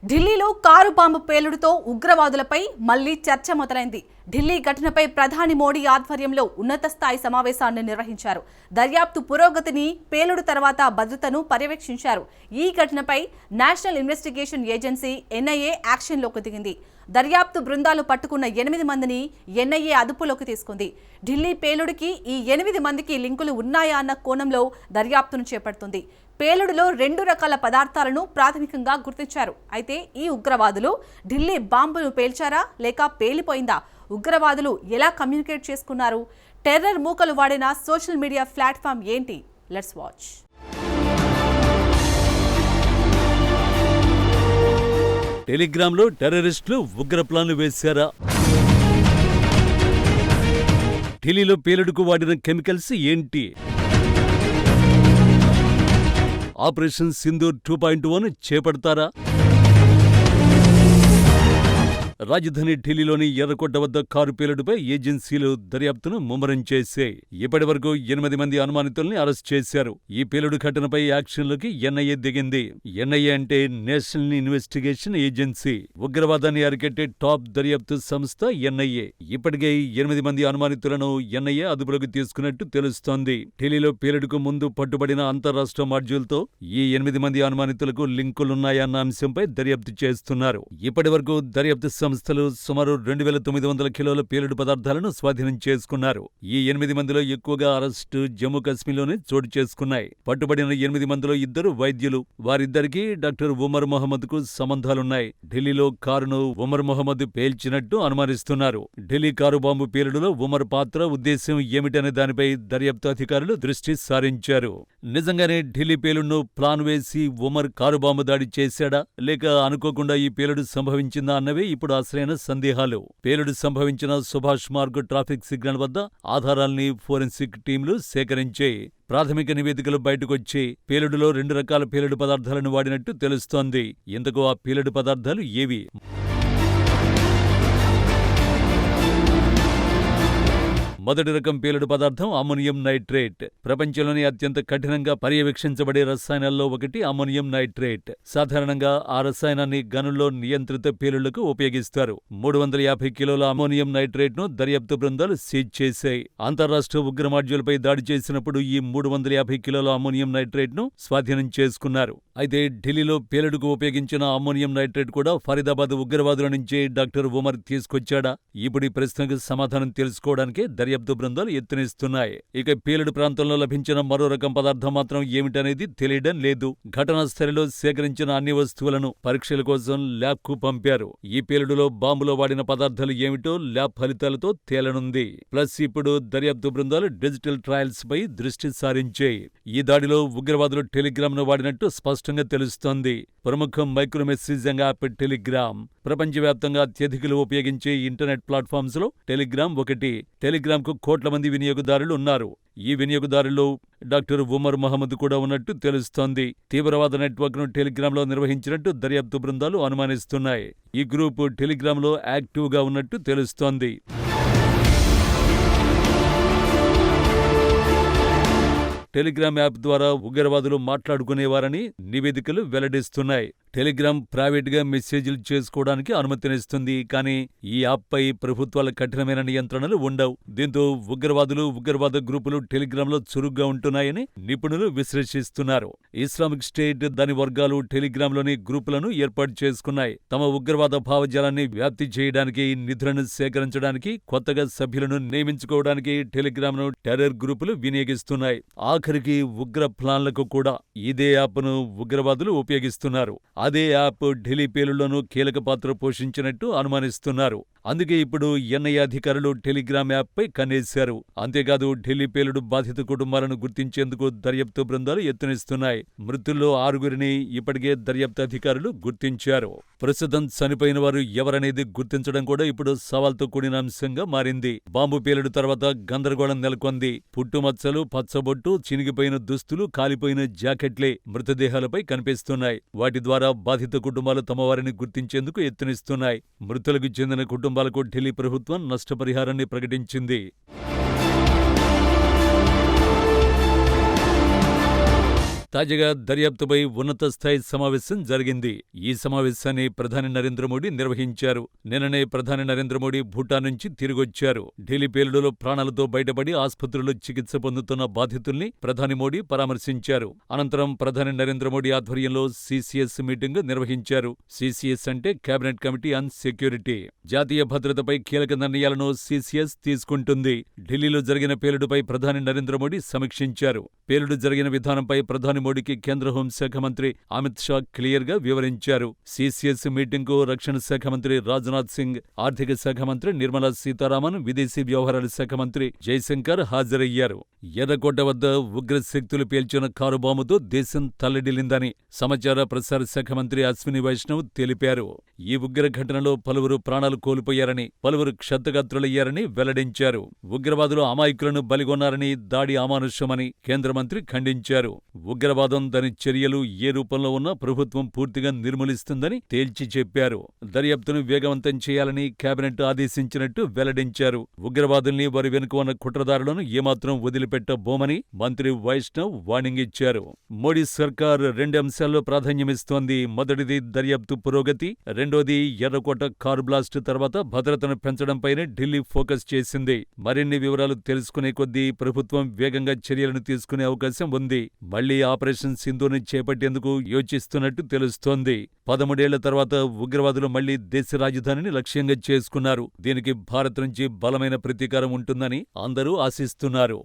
ఢిల్లీలో car bomb పేలుడుతో ఉగ్రవాదులపై మళ్లీ చర్చ మొదలైంది. ఢిల్లీ ఘటనపై ప్రధాని మోడీ ఆధ్వర్యంలో ఉన్నత స్థాయి సమావేశాన్ని నిర్వహించారు. దర్యాప్తు పురోగతిని, పేలుడు తర్వాత భద్రతను పర్యవేక్షించారు. ఈ ఘటనపై నేషనల్ ఇన్వెస్టిగేషన్ ఏజెన్సీ ఎన్ఐఏ యాక్షన్లోకి దిగింది. దర్యాప్తు బృందాలు పట్టుకున్న 8 మందిని ఎన్ఐఏ అదుపులోకి తీసుకుంది. ఢిల్లీ పేలుడుకి ఈ 8 మందికి లింకులు ఉన్నాయా అన్న కోణంలో దర్యాప్తును చేపడుతుంది. పేలుడులో 2 రకాల పదార్థాలను ప్రాథమికంగా గుర్తించారు. అయితే ఈ ఉగ్రవాదులు ఢిల్లీ బాంబును పేల్చారా లేక పేలిపోయిందా? ఉగ్రవాదులు ఎలా కమ్యూనికేట్ చేసుకున్నారు? టెర్రర్ మూకలు వాడిన సోషల్ మీడియా ప్లాట్ఫామ్ ఏంటి? Let's watch. టెలిగ్రామ్లో టెర్రరిస్టులు ఉగ్ర ప్లాన్లు వేశారా? ఢిల్లీలో పేలుడుకు వాడిన కెమికల్స్ ఏంటి? ఆపరేషన్ సింధూర్ 2.1 చేపడతారా? రాజధాని ఢిల్లీలోని ఎర్రకోట వద్ద కారు పేలుడుపై ఏజెన్సీలు దర్యాప్తును ముమ్మరం చేశాయి. ఇప్పటి వరకు 8 మంది అనుమానితుల్ని అరెస్ట్ చేశారు. ఈ పేలుడు ఘటనపై యాక్షన్లోకి ఎన్ఐఏ దిగింది. ఎన్ఐఏ అంటే నేషనల్ ఇన్వెస్టిగేషన్ ఏజెన్సీ, ఉగ్రవాదాన్ని అరికట్టే టాప్ దర్యాప్తు సంస్థ ఎన్ఐఏ. ఇప్పటికే 8 మంది అనుమానితులను ఎన్ఐఏ అదుపులోకి తీసుకున్నట్టు తెలుస్తోంది. ఢిల్లీలో పేలుడుకు ముందు పట్టుబడిన అంతరాష్ట్ర మాడ్యూల్తో ఈ 8 మంది అనుమానితులకు లింకులున్నాయన్న అంశంపై దర్యాప్తు చేస్తున్నారు. ఇప్పటి వరకు దర్యాప్తు సంస్థలు సుమారు 2900 కిలోల పేలుడు పదార్థాలను స్వాధీనం చేసుకున్నారు. ఈ 8 మందిలో ఎక్కువగా అరెస్టు జమ్మూ కాశ్మీర్లోనే చోటు చేసుకున్నాయి. పట్టుబడిన 8 మందిలో 2 వైద్యులు. వారిద్దరికీ డాక్టర్ ఉమర్ మొహమ్మద్ కు సంబంధాలున్నాయి. ఢిల్లీలో కారును ఉమర్ మొహమ్మద్ పేల్చినట్టు అనుమానిస్తున్నారు. ఢిల్లీ కారు బాంబు పేలుడులో ఉమర్ పాత్ర, ఉద్దేశ్యం ఏమిటనే దానిపై దర్యాప్తు అధికారులు దృష్టి సారించారు. నిజంగానే ఢిల్లీ పేలుడును ప్లాన్ వేసి ఉమర్ కారు బాంబు దాడి చేశాడా లేక అనుకోకుండా ఈ పేలుడు సంభవించిందా అన్నవే ఇప్పుడు అసలైన సందేహాలు. పేలుడు సంభవించిన సుభాష్ మార్గ్ ట్రాఫిక్ సిగ్నల్ వద్ద ఆధారాల్ని ఫోరెన్సిక్ టీంలు సేకరించాయి. ప్రాథమిక నివేదికలు బయటకొచ్చి పేలుడులో 2 రకాల పేలుడు పదార్థాలను వాడినట్టు తెలుస్తోంది. ఇంతకు ఆ పేలుడు పదార్థాలు ఏవి? మొదటి రకం పేలుడు పదార్థం అమ్మోనియం నైట్రేట్. ప్రపంచంలోని అత్యంత కఠినంగా పర్యవేక్షించబడే రసాయనాల్లో ఒకటి అమ్మోనియం నైట్రేట్. సాధారణంగా ఆ రసాయనాన్ని గనుల్లో నియంత్రిత పేలుళ్లకు ఉపయోగిస్తారు. 350 కిలోల అమ్మోనియం నైట్రేట్ ను దర్యాప్తు బృందాలు సీజ్ చేశాయి. అంతర్రాష్ట్ర ఉగ్ర మాడ్యూల్పై దాడి చేసినప్పుడు ఈ 350 కిలోల అమ్మోనియం నైట్రేట్ ను స్వాధీనం చేసుకున్నారు. అయితే ఢిల్లీలో పేలుడుకు ఉపయోగించిన అమ్మోనియం నైట్రేట్ కూడా ఫరీదాబాద్ ఉగ్రవాదుల నుంచే డాక్టర్ ఉమర్ తీసుకొచ్చాడా? ఇప్పుడు ఈ ప్రశ్నకు సమాధానం తెలుసుకోవడానికే దర్యాప్తు బృందాలు యత్నిస్తున్నాయి. ఇక పేలుడు ప్రాంతంలో లభించిన మరో రకం పదార్థం మాత్రం ఏమిటనేది తెలియడం లేదు. ఘటనా స్థలిలో సేకరించిన అన్ని వస్తువులను పరీక్షల కోసం ల్యాబ్ కు పంపారు. ఈ పేలుడులో బాంబులో వాడిన పదార్థాలు ఏమిటో ల్యాబ్ ఫలితాలతో తేలనుంది. ప్లస్ ఇప్పుడు దర్యాప్తు బృందాలు డిజిటల్ ట్రయల్స్ పై దృష్టి సారించాయి. ఈ దాడిలో ఉగ్రవాదులు టెలిగ్రామ్ ను వాడినట్టు స్పష్టంగా తెలుస్తోంది. ప్రముఖ మైక్రో మెసేజింగ్ యాప్ టెలిగ్రామ్. ప్రపంచవ్యాప్తంగా అత్యధికులు ఉపయోగించే ఇంటర్నెట్ ప్లాట్ఫామ్స్ లో టెలిగ్రామ్ ఒకటి. టెలిగ్రామ్ కు కోట్ల మంది వినియోగదారులు ఉన్నారు. ఈ వినియోగదారుల్లో డాక్టర్ ఉమర్ మహమ్మద్ కూడా ఉన్నట్టు తెలుస్తోంది. తీవ్రవాద నెట్వర్క్ ను టెలిగ్రామ్ లో నిర్వహించినట్టు దర్యాప్తు బృందాలు అనుమానిస్తున్నాయి. ఈ గ్రూపు టెలిగ్రామ్ లో యాక్టివ్ గా ఉన్నట్టు తెలుస్తోంది. టెలిగ్రామ్ యాప్ ద్వారా ఉగ్రవాదులు మాట్లాడుకునేవారని నివేదికలు వెల్లడిస్తున్నాయి. టెలిగ్రామ్ ప్రైవేట్గా మెసేజ్లు చేసుకోవడానికి అనుమతినిస్తుంది. కానీ ఈ యాప్పై ప్రభుత్వాల కఠినమైన నియంత్రణలు ఉండవు. దీంతో ఉగ్రవాద గ్రూపులు టెలిగ్రామ్లో చురుగ్గా ఉంటున్నాయని నిపుణులు విశ్లేషిస్తున్నారు. ఇస్లామిక్ స్టేట్ దాని వర్గాలు టెలిగ్రామ్లోని గ్రూపులను ఏర్పాటు చేసుకున్నాయి. తమ ఉగ్రవాద భావజాలాన్ని వ్యాప్తి చేయడానికి, నిధులను సేకరించడానికి, కొత్తగా సభ్యులను నియమించుకోవడానికి టెలిగ్రామ్ను టెర్రర్ గ్రూపులు వినియోగిస్తున్నాయి. ఆఖరికి ఉగ్ర ప్లాన్లకు కూడా ఇదే యాప్ను ఉగ్రవాదులు ఉపయోగిస్తున్నారు. అదే యాప్ ఢిల్లీ పేలుళ్లను కీలక పాత్ర పోషించినట్టు అనుమానిస్తున్నారు. అందుకే ఇప్పుడు ఎన్ఐఏ అధికారులు టెలిగ్రామ్ యాప్పై కన్నేశారు. అంతేకాదు ఢిల్లీ పేలుడు బాధిత కుటుంబాలను గుర్తించేందుకు దర్యాప్తు బృందాలు యత్నిస్తున్నాయి. మృతుల్లో 6గురిని ఇప్పటికే దర్యాప్తు అధికారులు గుర్తించారు. ప్రస్తుతం చనిపోయిన వారు ఎవరనేది గుర్తించడం కూడా ఇప్పుడు సవాల్తో కూడిన అంశంగా మారింది. బాంబు పేలుడు తర్వాత గందరగోళం నెలకొంది. పుట్టుమచ్చలు, పచ్చబొట్టు, చినిగిపోయిన దుస్తులు, కాలిపోయిన జాకెట్లే మృతదేహాలపై కనిపిస్తున్నాయి. వాటి ద్వారా బాధిత కుటుంబాలు తమ వారిని గుర్తించేందుకు యత్నిస్తున్నాయి. మృతులకు చెందిన కుటుంబాలకు ఢిల్లీ ప్రభుత్వం నష్టపరిహారాన్ని ప్రకటించింది. తాజాగా దర్యాప్తుపై ఉన్నత స్థాయి సమావేశం జరిగింది. ఈ సమావేశాన్ని ప్రధాని నరేంద్ర మోడీ నిర్వహించారు. నిన్ననే ప్రధాని నరేంద్ర మోడీ భూటాన్ నుంచి తిరిగొచ్చారు. ఢిల్లీ పేలుడులో ప్రాణాలతో బయటపడి ఆసుపత్రిలో చికిత్స పొందుతున్న బాధితుల్ని ప్రధాని మోడీ పరామర్శించారు. అనంతరం ప్రధాని నరేంద్ర మోడీ ఆధ్వర్యంలో సిసిఎస్ మీటింగ్ నిర్వహించారు. సిసిఎస్ అంటే కేబినెట్ కమిటీ ఆన్ సెక్యూరిటీ. జాతీయ భద్రతపై కీలక నిర్ణయాలను సిసిఎస్ తీసుకుంటుంది. ఢిల్లీలో జరిగిన పేలుడుపై ప్రధాని నరేంద్ర మోడీ సమీక్షించారు. పేలుడు జరిగిన విధానంపై ప్రధాని మోడీకి కేంద్ర హోంశాఖ మంత్రి అమిత్ షా క్లియర్ గా వివరించారు. సిసిఎస్ మీటింగ్ కు రక్షణ శాఖ మంత్రి రాజ్నాథ్ సింగ్, ఆర్థిక శాఖ మంత్రి నిర్మలా సీతారామన్, విదేశీ వ్యవహారాల శాఖ మంత్రి జైశంకర్ హాజరయ్యారు. ఎర్రకోట వద్ద ఉగ్రశక్తులు పేల్చిన కారు బాంబుతో దేశం తల్లడిల్లిందని సమాచార ప్రసార శాఖ మంత్రి అశ్విని వైష్ణవ్ తెలిపారు. ఈ ఉగ్ర ఘటనలో పలువురు ప్రాణాలు కోల్పోయారని, పలువురు క్షతగాత్రులయ్యారని వెల్లడించారు. ఉగ్రవాదులు అమాయకులను బలిగొన్నారని, దాడి అమానుషమని కేంద్ర మంత్రి ఖండించారు. ఉగ్రవాదం, దాని చర్యలు ఏ రూపంలో ఉన్నా ప్రభుత్వం పూర్తిగా నిర్మూలిస్తుందని తేల్చి చెప్పారు. దర్యాప్తును వేగవంతం చేయాలని కేబినెట్ ఆదేశించినట్టు వెల్లడించారు. ఉగ్రవాదుల్ని, వారి వెనుక ఉన్న కుట్రదారులను ఏమాత్రం వదిలిపెట్టబోమని మంత్రి వైష్ణవ్ వార్నింగ్ ఇచ్చారు. మోడీ సర్కార్ 2 అంశాల్లో ప్రాధాన్యమిస్తోంది. మొదటిది దర్యాప్తు పురోగతి, రెండోది ఎర్రకోట కారు బ్లాస్ట్ తర్వాత భద్రతను పెంచడంపైనే ఢిల్లీ ఫోకస్ చేసింది. మరిన్ని వివరాలు తెలుసుకునే కొద్దీ ప్రభుత్వం వేగంగా చర్యలను తీసుకునే అవకాశం ఉంది. మళ్లీ ఆపరేషన్ సింధూర్ని చేపట్టేందుకు యోచిస్తున్నట్టు తెలుస్తోంది. 13 ఏళ్ల తర్వాత ఉగ్రవాదులు మళ్లీ దేశ రాజధానిని లక్ష్యంగా చేసుకున్నారు. దీనికి భారత్ నుంచి బలమైన ప్రతీకారం ఉంటుందని అందరూ ఆశిస్తున్నారు.